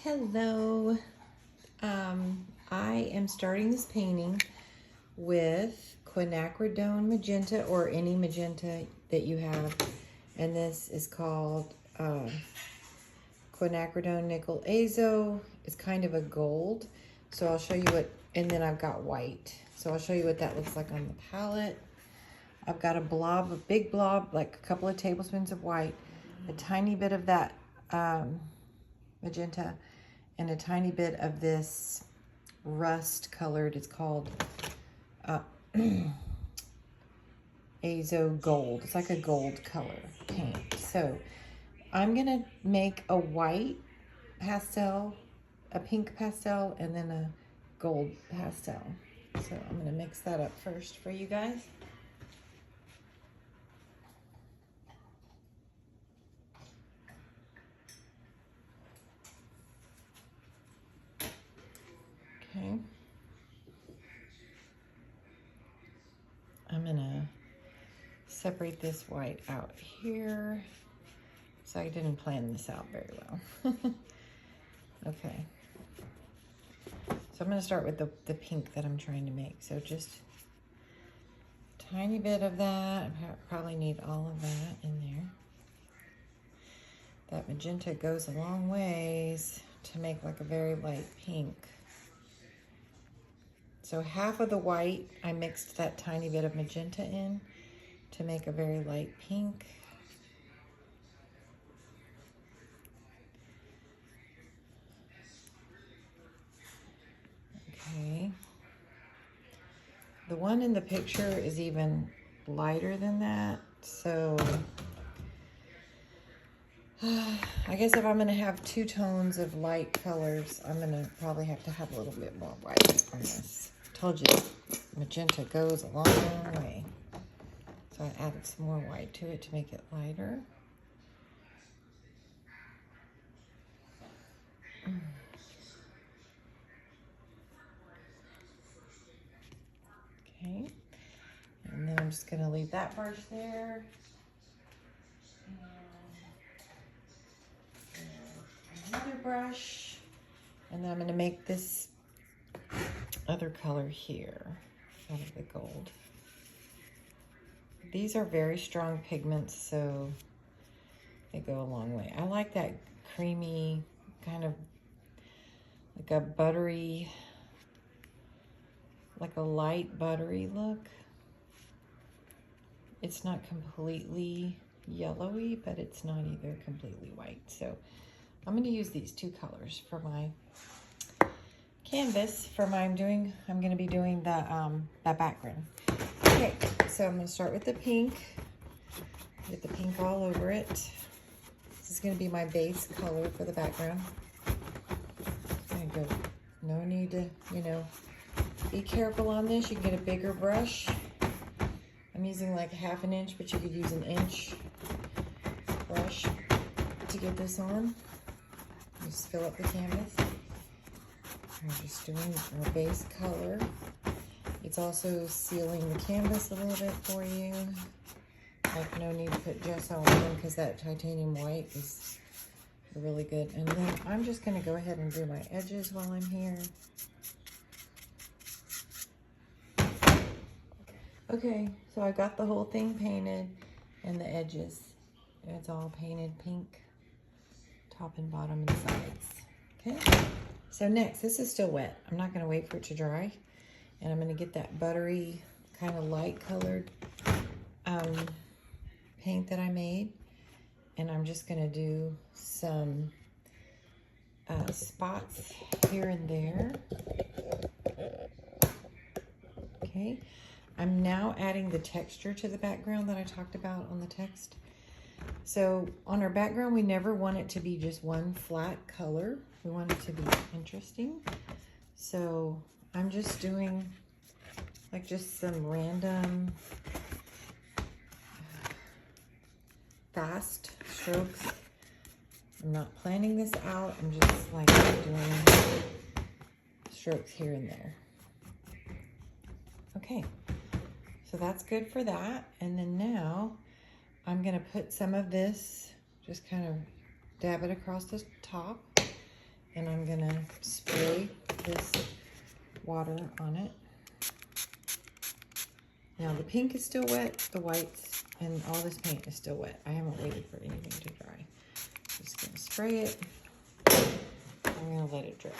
Hello. I am starting this painting with quinacridone magenta or any magenta that you have. And this is called quinacridone nickel azo. It's kind of a gold. So I'll show you what, and then I've got white. So I'll show you what that looks like on the palette. I've got a blob, a big blob, like a couple of tablespoons of white, a tiny bit of that magenta, and a tiny bit of this rust colored, it's called Azo Gold. It's like a gold color paint. So I'm gonna make a white pastel, a pink pastel, and then a gold pastel. So I'm gonna mix that up first for you guys. Okay. I'm gonna separate this white out here. So I didn't plan this out very well. Okay. So I'm gonna start with the pink that I'm trying to make. So just a tiny bit of that. I probably need all of that in there. That magenta goes a long ways to make like a very light pink. So half of the white, I mixed that tiny bit of magenta in to make a very light pink. Okay. The one in the picture is even lighter than that. So I guess if I'm gonna have two tones of light colors, I'm gonna probably have to have a little bit more white on this. Told you, magenta goes a long, long way. So I added some more white to it to make it lighter. Okay, and then I'm just gonna leave that brush there. And another brush, and then I'm gonna make this other color here out of the gold. These are very strong pigments, so they go a long way. I like that creamy, kind of like a buttery, like a light buttery look. It's not completely yellowy, but it's not either completely white. So I'm going to use these two colors for my canvas. I'm going to be doing the background. Okay, so I'm going to start with the pink. Get the pink all over it. This is going to be my base color for the background. I'm going to go, no need to, be careful on this. You can get a bigger brush. I'm using like 1/2 inch, but you could use an inch brush to get this on. Just fill up the canvas. I'm just doing our base color. It's also sealing the canvas a little bit for you. Like no need to put gesso on because that titanium white is really good. And then I'm just going to go ahead and do my edges while I'm here. Okay, so I got the whole thing painted and the edges. It's all painted pink, top and bottom and sides. Okay, so next, this is still wet. I'm not going to wait for it to dry. And I'm going to get that buttery, kind of light colored paint that I made. And I'm just going to do some spots here and there. Okay. I'm now adding the texture to the background that I talked about on the text. So on our background, we never want it to be just one flat color. We want it to be interesting. So I'm just doing like just some random fast strokes. I'm not planning this out. I'm just like doing strokes here and there. Okay. So that's good for that. And then now I'm going to put some of this, just kind of dab it across the top. and I'm gonna spray this water on it. Now the pink is still wet, the whites, and all this paint is still wet. I haven't waited for anything to dry. Just gonna spray it. I'm gonna let it dry.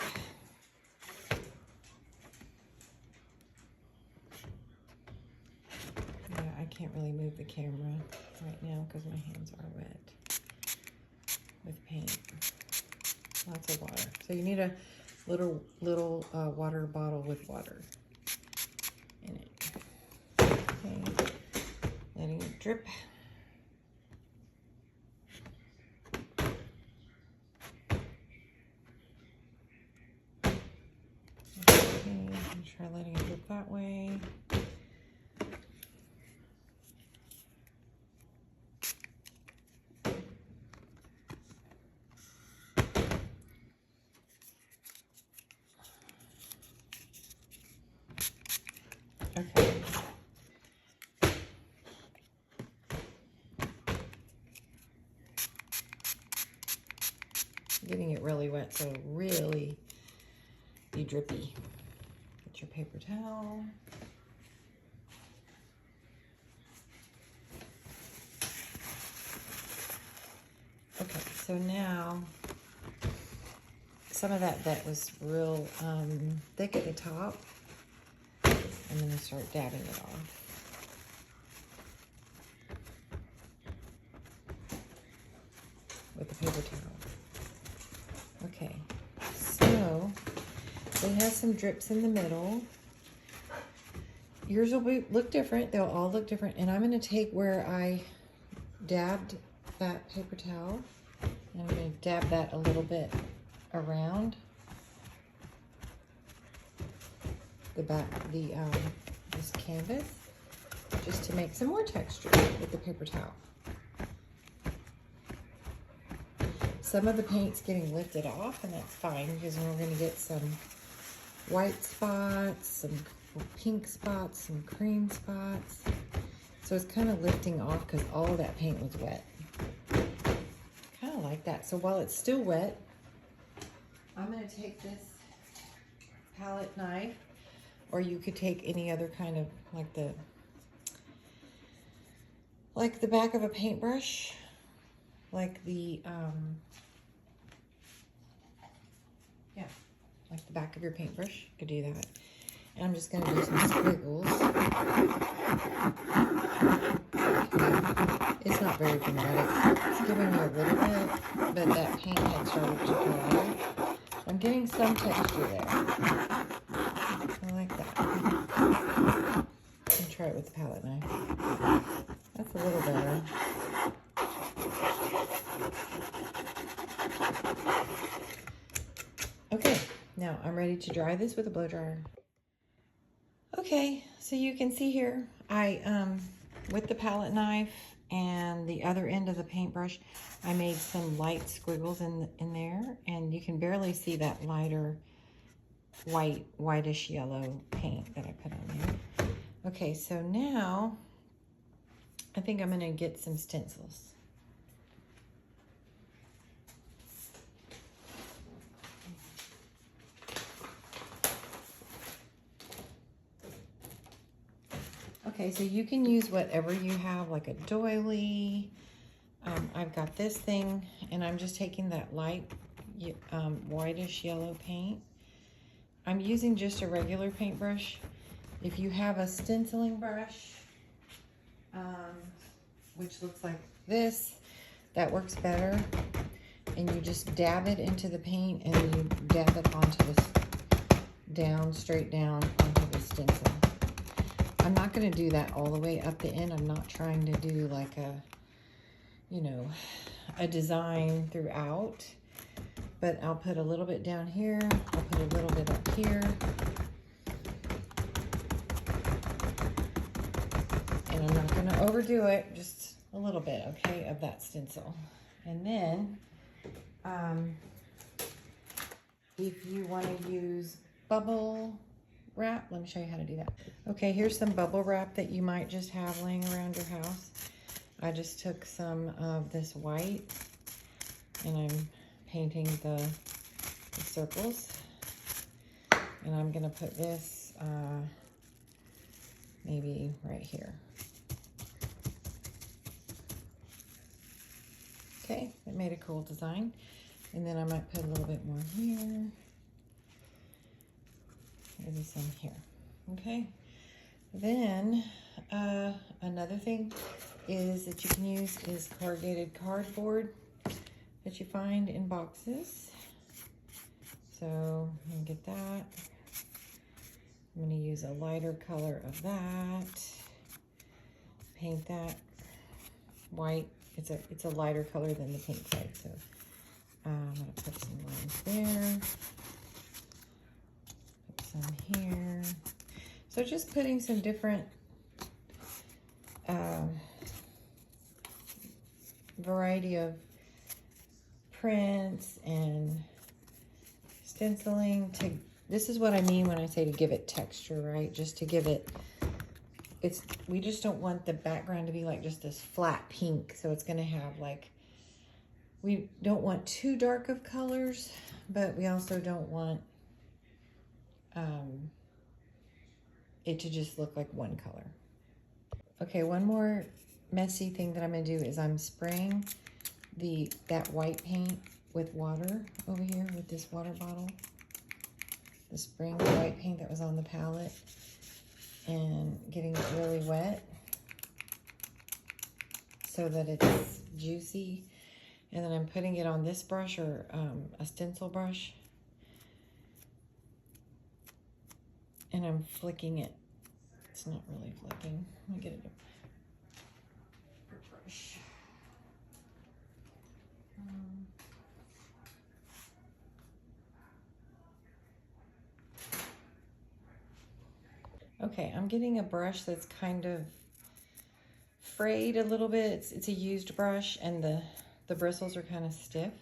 Yeah, I can't really move the camera right now because my hands are wet with paint. Lots of water. So you need a little water bottle with water in it. Okay, letting it drip. Okay, try letting it drip that way. Okay. Getting it really wet, so really be drippy. Get your paper towel. Okay, so now some of that was real thick at the top. I'm going to start dabbing it off. With the paper towel. Okay, so it has some drips in the middle. Yours will look different. They'll all look different. And I'm going to take where I dabbed that paper towel. And I'm going to dab that a little bit around the back, this canvas, just to make some more texture with the paper towel. Some of the paint's getting lifted off, and that's fine because we're going to get some white spots, some pink spots, some cream spots. So it's kind of lifting off because all of that paint was wet. Kind of like that. So while it's still wet, I'm going to take this palette knife, or you could take any other kind of, like the back of a paintbrush, like the, yeah, like the back of your paintbrush. You could do that. And I'm just going to do some squiggles. It's not very dramatic. It's giving me a little bit, but that paint had started to dry. I'm getting some texture there. I like that. I'll try it with the palette knife. That's a little better. Okay, now I'm ready to dry this with a blow dryer. Okay, so you can see here, with the palette knife and the other end of the paintbrush, I made some light squiggles in there, and you can barely see that lighter whitish yellow paint that I put on there. Okay, so now I think I'm gonna get some stencils. Okay, so you can use whatever you have, like a doily. I've got this thing, and I'm just taking that light whitish yellow paint. I'm using just a regular paintbrush. If you have a stenciling brush, which looks like this, that works better. And you just dab it into the paint, and you dab it onto this, straight down onto the stencil. I'm not going to do that all the way up the end. I'm not trying to do like a, a design throughout. But I'll put a little bit down here. I'll put a little bit up here. And I'm not going to overdo it. Just a little bit, okay, of that stencil. And then, if you want to use bubble wrap, let me show you how to do that. Okay, here's some bubble wrap that you might just have laying around your house. I just took some of this white, and I'm painting the the circles. And I'm gonna put this maybe right here. Okay, it made a cool design. And then I might put a little bit more here. Maybe some here. Okay. Then another thing is that you can use is corrugated cardboard that you find in boxes. So I'm gonna get that. I'm gonna use a lighter color of that. Paint that white. It's a lighter color than the pink side. So I'm gonna put some lines there. Put some here. So just putting some different variety of prints and stenciling to, this is what I mean when I say to give it texture, right? Just to give it, we just don't want the background to be like just this flat pink. So it's gonna have like, we don't want too dark of colors, but we also don't want it to just look like one color. Okay, one more messy thing that I'm gonna do is I'm spraying that white paint with water over here with this water bottle. The spraying the white paint that was on the palette and getting it really wet so that it's juicy. And then I'm putting it on this brush or a stencil brush. And I'm flicking it. It's not really flicking. Let me get it. Brush. Okay, I'm getting a brush that's kind of frayed a little bit. It's a used brush and the bristles are kind of stiff.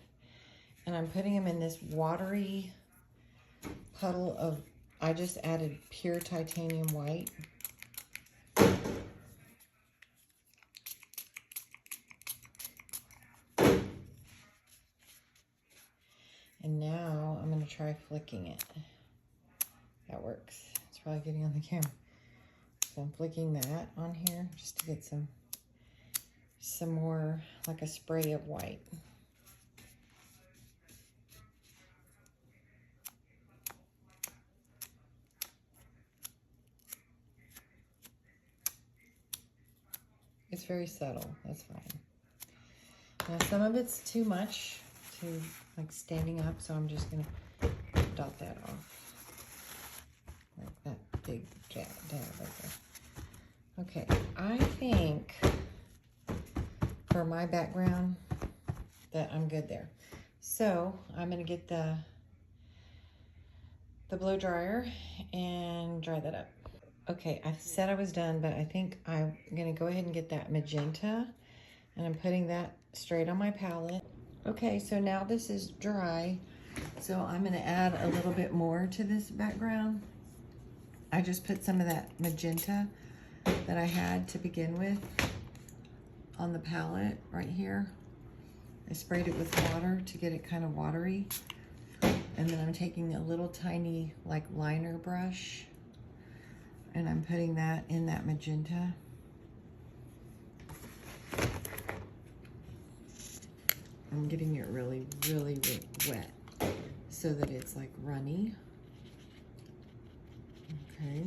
And I'm putting them in this watery puddle of, I just added pure titanium white. And now I'm gonna try flicking it. That works. It's probably getting on the camera. So I'm flicking that on here just to get some more, like a spray of white. It's very subtle, that's fine. Now some of it's too much to like standing up, so I'm just gonna dot that off. Like that big dab right there. Okay, I think for my background that I'm good there. So I'm gonna get the blow dryer and dry that up. Okay, I said I was done, but I think I'm gonna go ahead and get that magenta and I'm putting that straight on my palette. Okay, so now this is dry. So I'm gonna add a little bit more to this background. I just put some of that magenta that I had to begin with on the palette right here. I sprayed it with water to get it kind of watery. And then I'm taking a little tiny like liner brush and I'm putting that in that magenta. I'm getting it really, really, really wet so that it's like runny. Okay.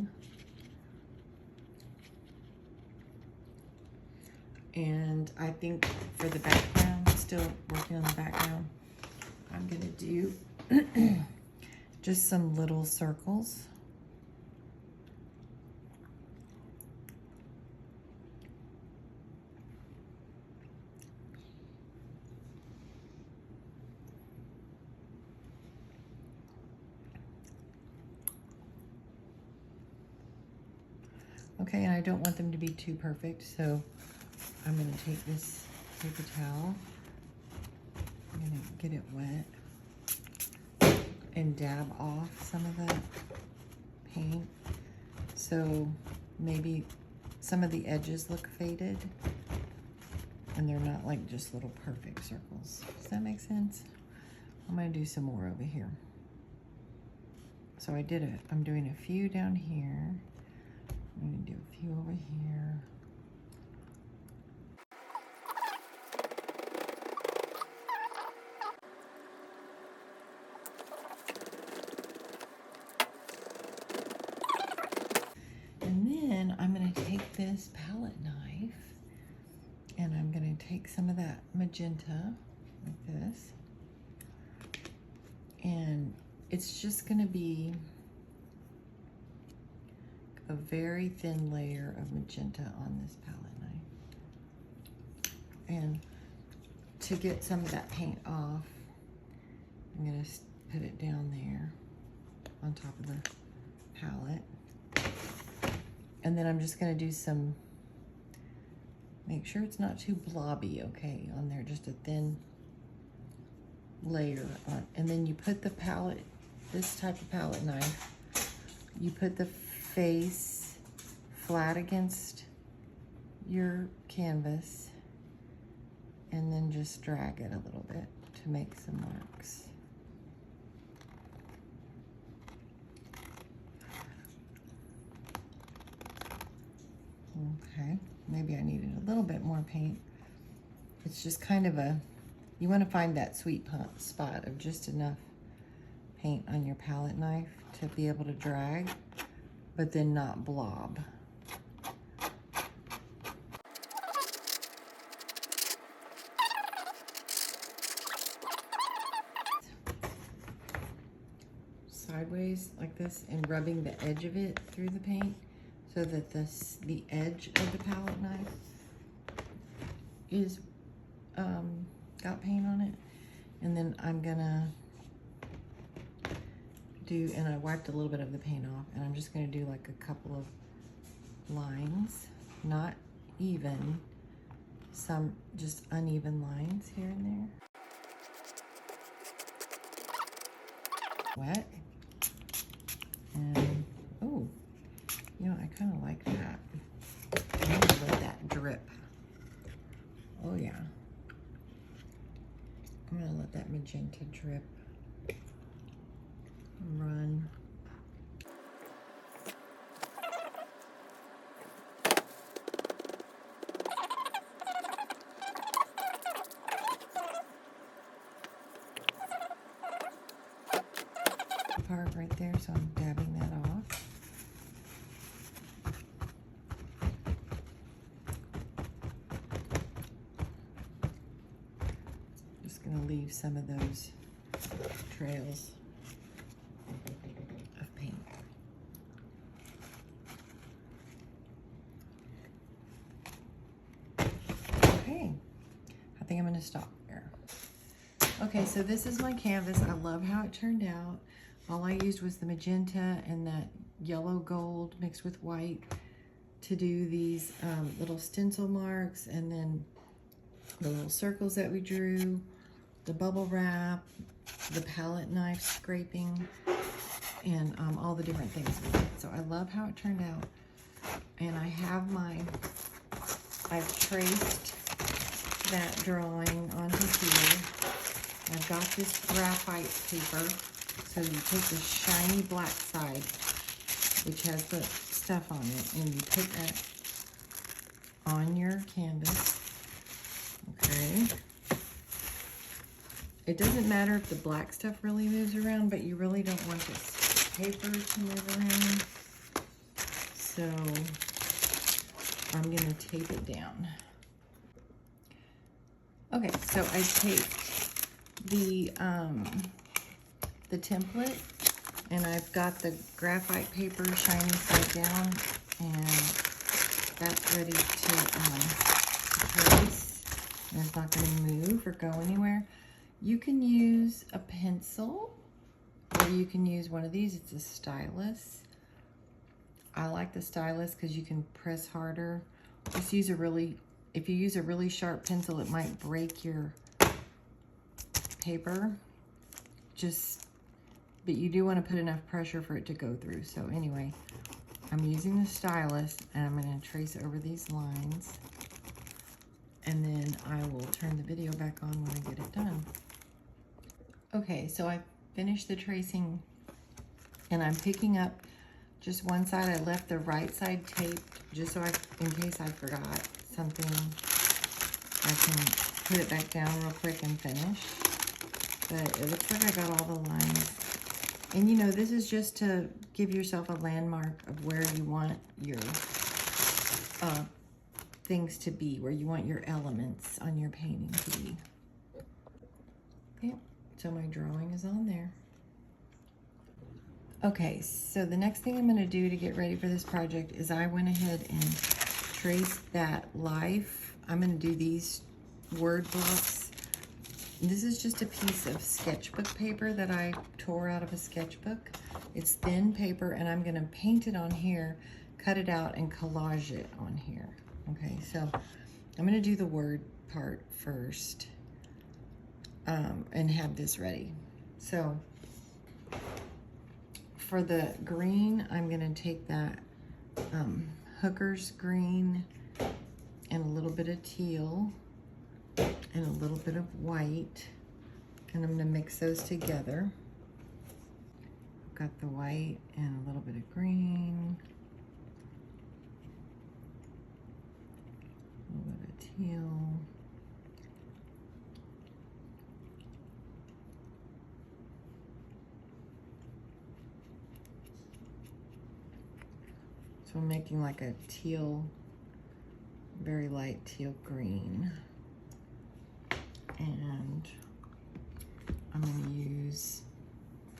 And I think for the background, still working on the background, I'm gonna do just some little circles. Okay, and I don't want them to be too perfect, so I'm gonna take this paper towel, I'm gonna get it wet and dab off some of that paint. So maybe some of the edges look faded and they're not like just little perfect circles. Does that make sense? I'm gonna do some more over here. So I'm doing a few down here. I'm gonna do a few over here. And then I'm gonna take this palette knife and I'm gonna take some of that magenta like this. And it's just gonna be a very thin layer of magenta on this palette knife. And to get some of that paint off, I'm gonna put it down there on top of the palette. And then I'm just gonna do some, make sure it's not too blobby, okay, on there, just a thin layer on. And then you put the palette, this type of palette knife, you put the face flat against your canvas and then just drag it a little bit to make some marks. Okay, maybe I needed a little bit more paint. It's just kind of you want to find that sweet spot of just enough paint on your palette knife to be able to drag, but then not blob. Sideways like this and rubbing the edge of it through the paint so that the edge of the palette knife is got paint on it. And then I'm gonna and I wiped a little bit of the paint off, and I'm just gonna do like a couple of lines, not even, some just uneven lines here and there. Wet. And, oh, you know, I kind of like that. I'm gonna let that drip. Oh yeah. I'm gonna let that magenta drip and run. Part right there, so I'm dabbing that off. Just gonna leave some of those trails of paint. Okay, I think I'm gonna stop there. Okay, so this is my canvas. I love how it turned out. All I used was the magenta and that yellow gold mixed with white to do these little stencil marks, and then the little circles that we drew, the bubble wrap, the palette knife scraping, and all the different things we did. So I love how it turned out. And I have I've traced that drawing onto here. I've got this graphite paper. So you take the shiny black side, which has the stuff on it, and you put that on your canvas, okay? It doesn't matter if the black stuff really moves around, but you really don't want this paper to move around. So I'm gonna tape it down. Okay, so I taped the template, and I've got the graphite paper shiny side down, and that's ready to trace, and it's not going to move or go anywhere. You can use a pencil, or you can use one of these. It's a stylus. I like the stylus because you can press harder. Just use if you use a really sharp pencil, it might break your paper. But you do want to put enough pressure for it to go through. So anyway, I'm using the stylus, and I'm going to trace over these lines, and then I will turn the video back on when I get it done. Okay, so I finished the tracing And I'm picking up just one side. I left the right side taped just so in case I forgot something, I can put it back down real quick and finish. But it looks like I got all the lines. And you know, this is just to give yourself a landmark of where you want your things to be, where you want your elements on your painting to be. Okay, so my drawing is on there. Okay, so the next thing I'm going to do to get ready for this project is I went ahead and traced that life. I'm going to do these word blocks. This is just a piece of sketchbook paper that I tore out of a sketchbook. It's thin paper, and I'm going to paint it on here, cut it out, and collage it on here. Okay, so I'm going to do the word part first and have this ready. So for the green, I'm going to take that Hooker's green and a little bit of teal and a little bit of white, and I'm going to mix those together. Got the white and a little bit of green, a little bit of teal, so I'm making like a teal, very light teal green. And I'm going to use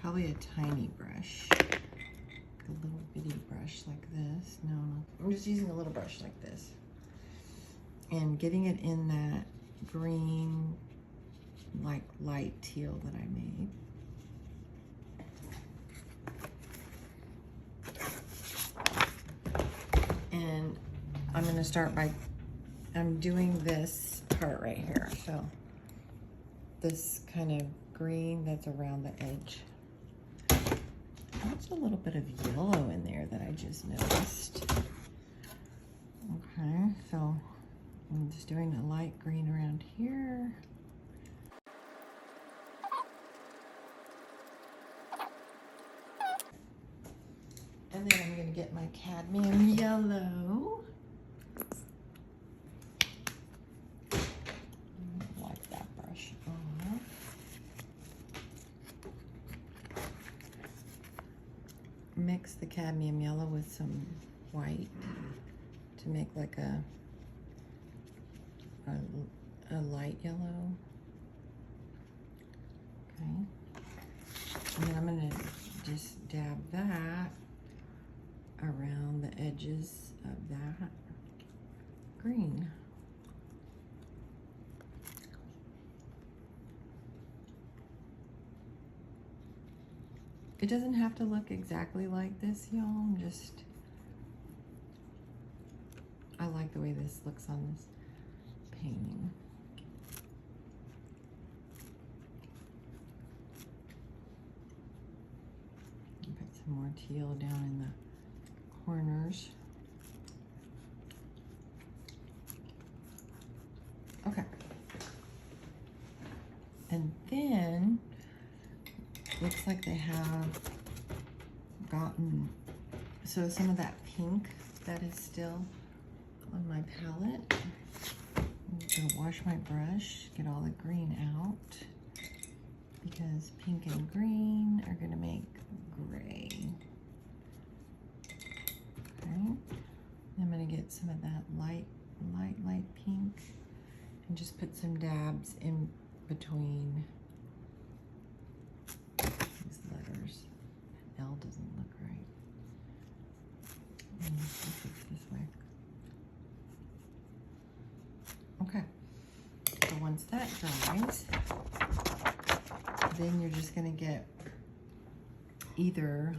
probably a tiny brush, a little bitty brush like this. No, I'm just using a little brush like this. And getting it in that green, like light teal that I made. And I'm going to start by, I'm doing this part right here. So this kind of green that's around the edge. There's a little bit of yellow in there that I just noticed. Okay, so I'm just doing a light green around here. And then I'm going to get my cadmium yellow. Wipe that brush off. Mix the cadmium yellow with some white to make like a light yellow. Okay. And then I'm going to just dab that around the edges of that green. It doesn't have to look exactly like this, y'all. I like the way this looks on this painting. Put some more teal down in the corners. Okay. And then looks like they have gotten, so some of that pink that is still on my palette. I'm gonna wash my brush, get all the green out, because pink and green are gonna make gray. Okay, I'm gonna get some of that light pink and just put some dabs in between these letters. L doesn't look right. Fix this way. Okay, so once that dries, then you're just gonna get either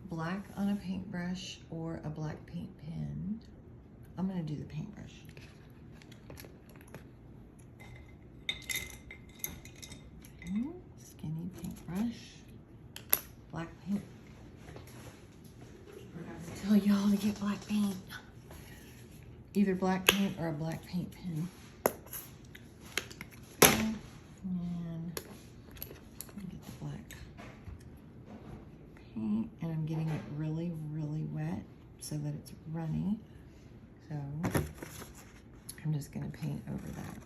black on a paintbrush or a black paint pen. I'm gonna do the paintbrush. Okay, skinny paintbrush, black paint. I forgot to tell y'all to get black paint. Either black paint or a black paint pen. Okay, and get the black paint, and I'm getting it really, really wet so that it's runny. So I'm just gonna paint over that.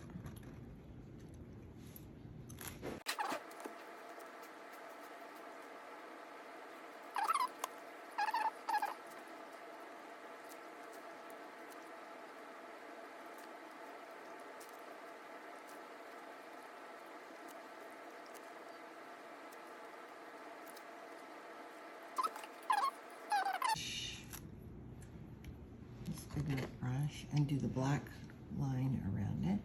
Brush and do the black line around it.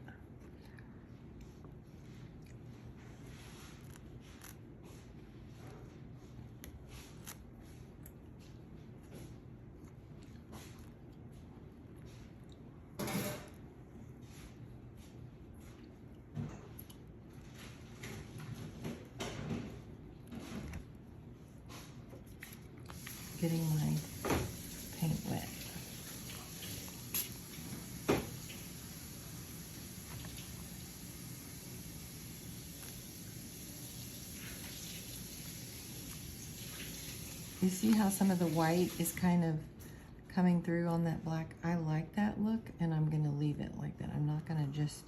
Getting my paint wet. You see how some of the white is kind of coming through on that black? I like that look, and I'm gonna leave it like that. I'm not gonna just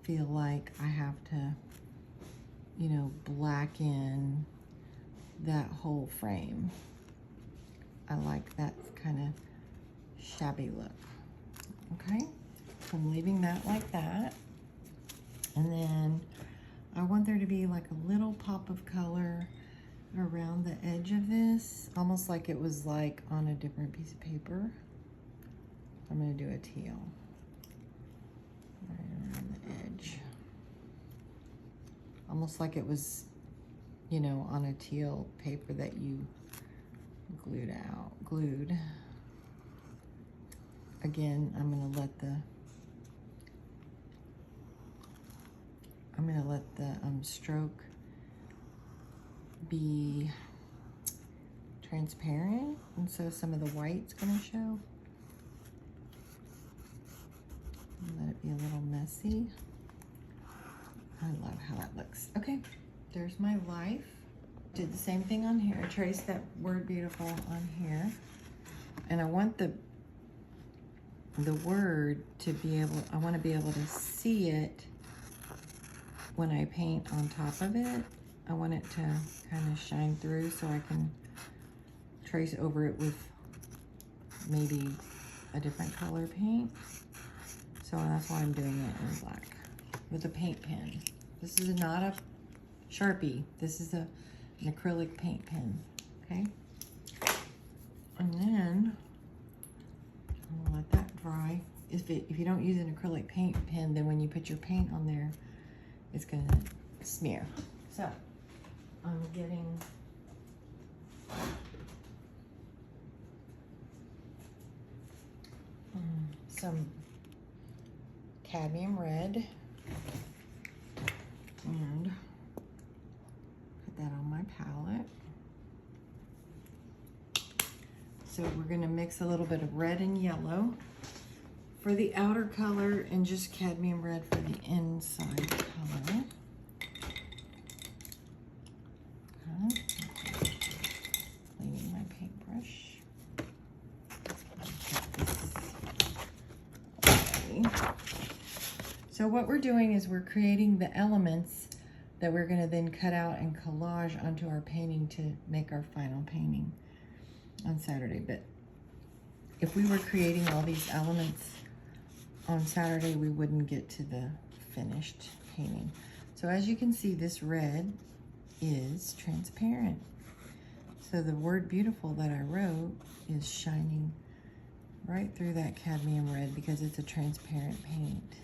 feel like I have to, you know, blacken that whole frame. I like that kind of shabby look. Okay, so I'm leaving that like that. And then I want there to be like a little pop of color around the edge of this, almost like it was like on a different piece of paper. I'm gonna do a teal right around the edge. Almost like it was, you know, on a teal paper that you glued. Again, I'm gonna let the stroke be transparent, and so some of the white's gonna show. Let it be a little messy. I love how that looks. Okay, there's my life. Did the same thing on here. I traced that word beautiful on here, and I want the word to be able, I want to be able to see it when I paint on top of it. I want it to kind of shine through so I can trace over it with maybe a different color paint. So that's why I'm doing it in black with a paint pen. This is not a Sharpie. This is an acrylic paint pen, okay? And then I'm gonna let that dry. If you don't use an acrylic paint pen, then when you put your paint on there, it's gonna smear. So I'm getting some cadmium red and put that on my palette. So we're gonna mix a little bit of red and yellow for the outer color and just cadmium red for the inside color. Okay. Cleaning my paintbrush. Okay. So what we're doing is we're creating the elements that we're going to then cut out and collage onto our painting to make our final painting on Saturday. But if we were creating all these elements on Saturday, we wouldn't get to the finished painting. So as you can see, this red is transparent. So the word beautiful that I wrote is shining right through that cadmium red because it's a transparent paint.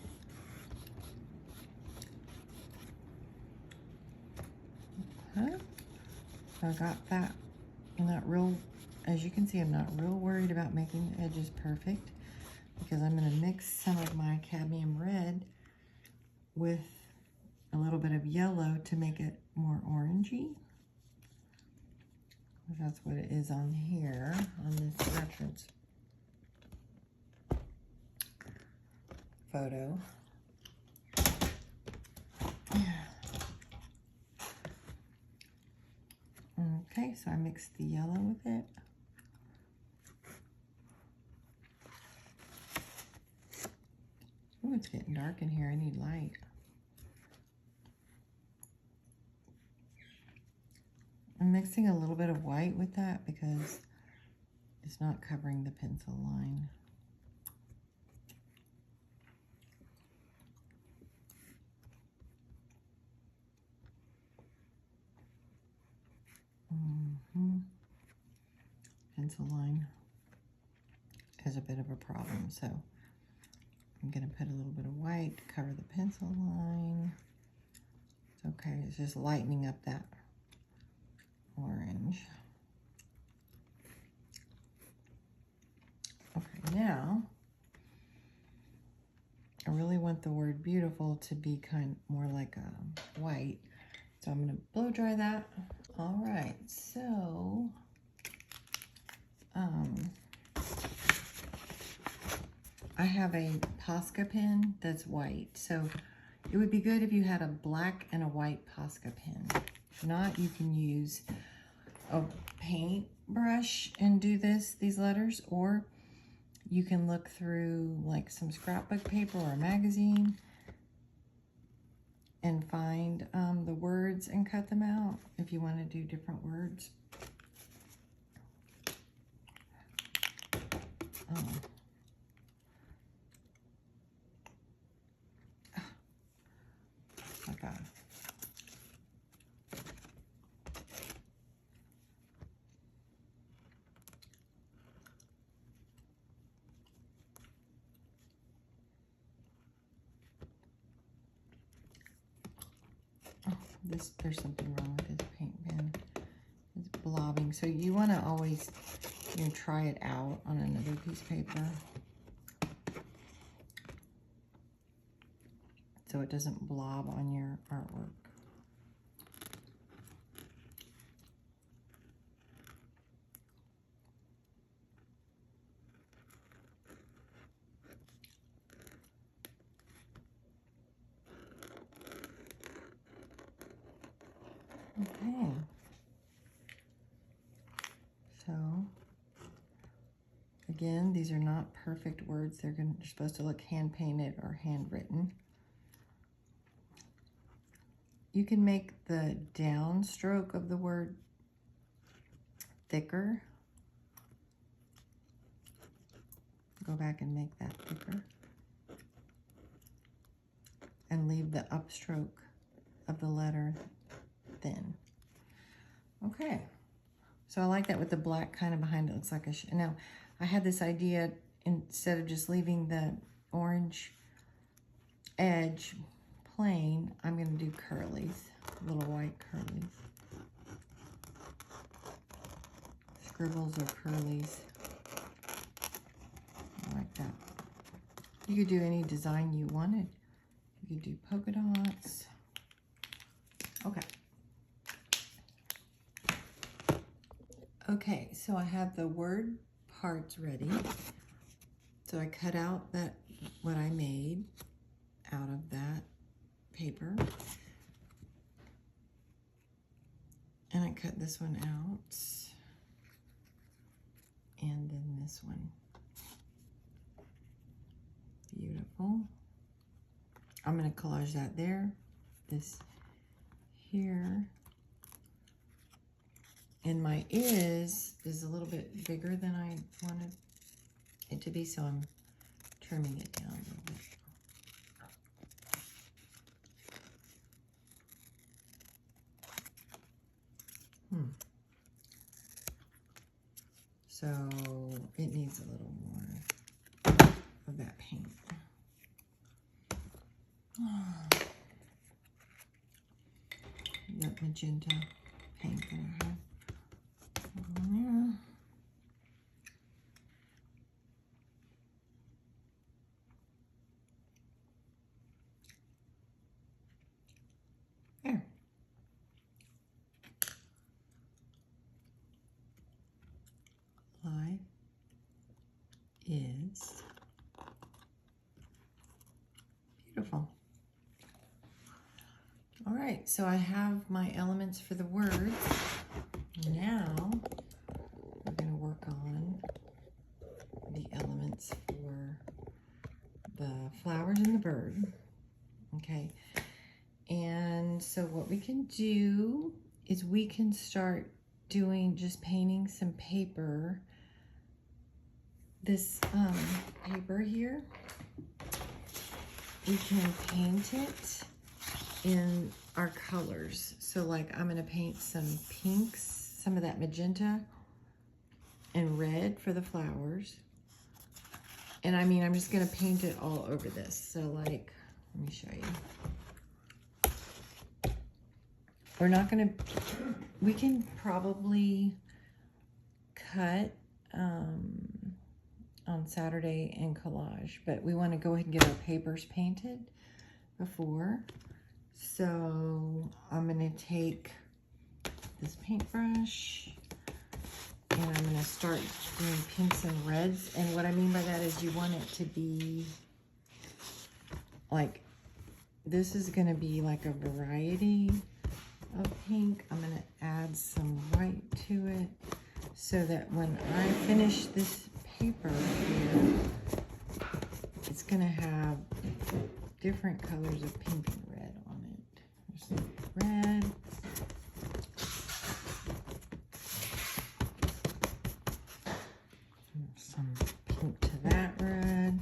Okay. So I got that. I'm not real, as you can see, I'm not real worried about making the edges perfect because I'm going to mix some of my cadmium red with a little bit of yellow to make it more orangey. That's what it is on here, on this reference photo. Okay, so I mixed the yellow with it. Oh, it's getting dark in here. I need light. I'm mixing a little bit of white with that because it's not covering the pencil line. Pencil line is a bit of a problem, so I'm going to put a little bit of white to cover the pencil line. It's okay, it's just lightening up that orange. Okay, now I really want the word beautiful to be kind of more like a white, so I'm going to blow dry that. All right, so I have a Posca pen that's white, so it would be good if you had a black and a white Posca pen. If not, you can use a paintbrush and do these letters, or you can look through like some scrapbook paper or a magazine and find the words and cut them out if you want to do different words. My God. Oh, there's something wrong with this paint pen. It's blobbing. So you want to always, try it out on another piece of paper, so it doesn't blob on your artwork. Okay. So, again, these are not perfect words. They're supposed to look hand-painted or handwritten. You can make the downstroke of the word thicker. Go back and make that thicker. And leave the upstroke of the letter thin. Okay. So I like that with the black kind of behind it. Looks like a now, I had this idea, instead of just leaving the orange edge plain, I'm going to do curlies, little white curlies. Scribbles or curlies. I like that. You could do any design you wanted. You could do polka dots. Okay. Okay, so I have the word parts ready. So I cut out what I made out of that paper. And I cut this one out. And then this one. Beautiful. I'm going to collage that there. This here. And my is a little bit bigger than I wanted it to be, so I'm trimming it down a little bit. So it needs a little more of that paint. That magenta paint that I have. There. Life is beautiful. All right, so I have my elements for the words. bird. Okay. And so what we can do is we can start doing just painting some paper. This paper here, we can paint it in our colors. So like I'm gonna paint some pinks, some of that magenta and red for the flowers. And I mean, I'm just gonna paint it all over this. So like, let me show you. We're not gonna, we can probably cut on Saturday and collage, but we wanna go ahead and get our papers painted before. So I'm gonna take this paintbrush and I'm gonna start doing pinks and reds. And what I mean by that is you want it to be like, this is gonna be like a variety of pink. I'm gonna add some white to it so that when I finish this paper here, it's gonna have different colors of pink and red on it. There's some red. Some pink to that red.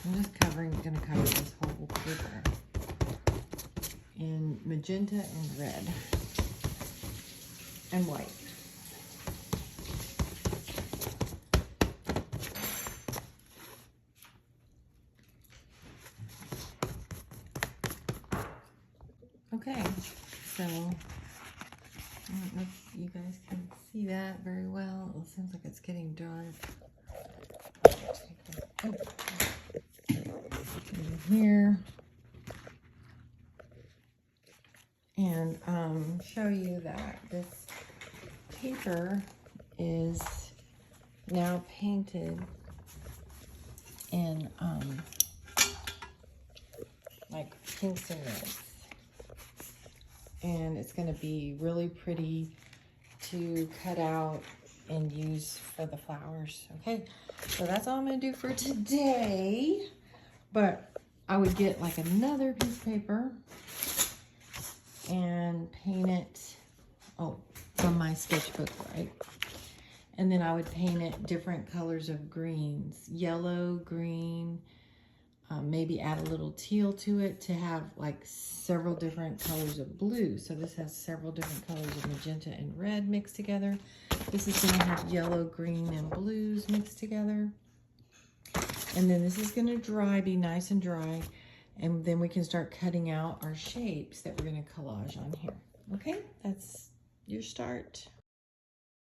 I'm just gonna cover this whole paper in magenta and red and white. Okay, so I don't know if you guys can see that very well. It seems like it's getting dark. In here and show you that this paper is now painted in like pinks and reds. And it's going to be really pretty to cut out and use for the flowers. Okay, so that's all I'm going to do for today. But I would get like another piece of paper and paint it, from my sketchbook, right? And then I would paint it different colors of greens, yellow, green, maybe add a little teal to it to have like several different colors of blue. So this has several different colors of magenta and red mixed together. This is going to have yellow, green, and blues mixed together. And then this is going to dry, be nice and dry. And then we can start cutting out our shapes that we're going to collage on here. Okay, that's your start.